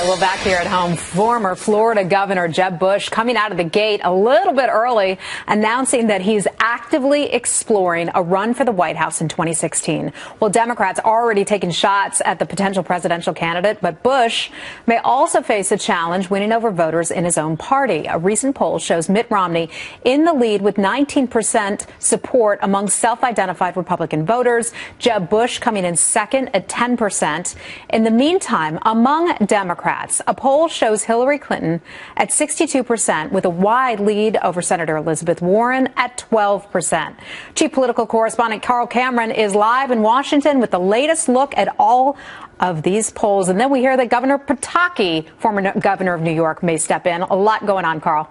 Well, back here at home, former Florida Governor Jeb Bush coming out of the gate a little bit early, announcing that he's actively exploring a run for the White House in 2016. Well, Democrats already taking shots at the potential presidential candidate, but Bush may also face a challenge winning over voters in his own party. A recent poll shows Mitt Romney in the lead with 19% support among self-identified Republican voters. Jeb Bush coming in second at 10%. In the meantime, among Democrats, a poll shows Hillary Clinton at 62% with a wide lead over Senator Elizabeth Warren at 12%. Chief political correspondent Carl Cameron is live in Washington with the latest look at all of these polls. And then we hear that Governor Pataki, former governor of New York, may step in. A lot going on, Carl.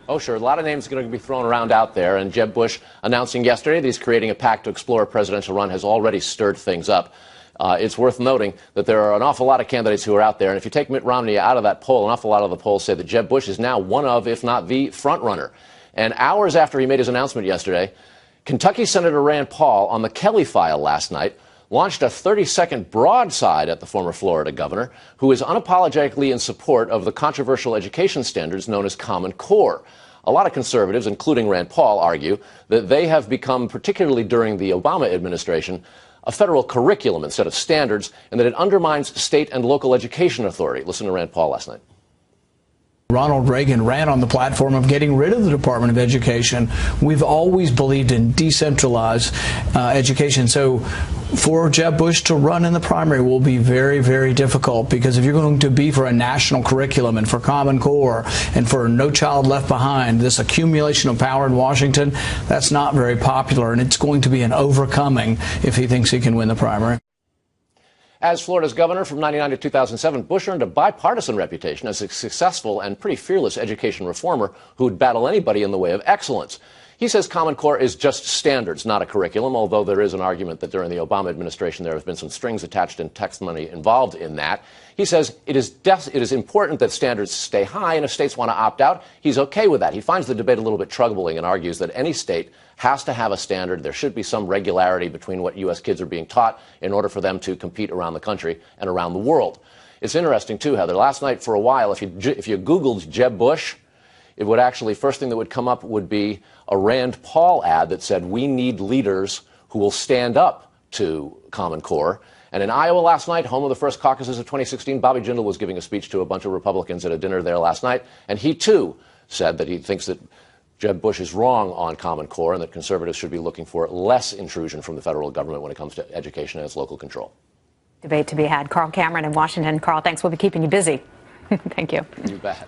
Oh, sure. A lot of names are going to be thrown around out there. And Jeb Bush announcing yesterday that he's creating a pact to explore a presidential run has already stirred things up. It's worth noting that there are an awful lot of candidates who are out there. And if you take Mitt Romney out of that poll, an awful lot of the polls say that Jeb Bush is now one of, if not the front runner. And hours after he made his announcement yesterday, Kentucky Senator Rand Paul on the Kelly File last night launched a 30-second broadside at the former Florida governor, who is unapologetically in support of the controversial education standards known as Common Core. A lot of conservatives, including Rand Paul, argue that they have become, particularly during the Obama administration, a federal curriculum instead of standards, and that it undermines state and local education authority. Listen to Rand Paul last night. Ronald Reagan ran on the platform of getting rid of the Department of Education. We've always believed in decentralized education. So for Jeb Bush to run in the primary will be very, very difficult, because if you're going to be for a national curriculum and for Common Core and for No Child Left Behind, this accumulation of power in Washington, that's not very popular, and it's going to be an overcoming if he thinks he can win the primary. As Florida's governor from 1999 to 2007, Bush earned a bipartisan reputation as a successful and pretty fearless education reformer who would battle anybody in the way of excellence. He says Common Core is just standards, not a curriculum, although there is an argument that during the Obama administration there have been some strings attached and tax money involved in that. He says it is important that standards stay high, and if states want to opt out, he's okay with that. He finds the debate a little bit troubling and argues that any state has to have a standard. There should be some regularity between what U.S. kids are being taught in order for them to compete around the country and around the world. It's interesting, too, Heather. Last night, for a while, if you Googled Jeb Bush, it would actually, first thing that would come up would be a Rand Paul ad that said, "We need leaders who will stand up to Common Core." And in Iowa last night, home of the first caucuses of 2016, Bobby Jindal was giving a speech to a bunch of Republicans at a dinner there last night. And he, too, said that he thinks that Jeb Bush is wrong on Common Core and that conservatives should be looking for less intrusion from the federal government when it comes to education and its local control. Debate to be had. Carl Cameron in Washington. Carl, thanks. We'll be keeping you busy. Thank you. You bet.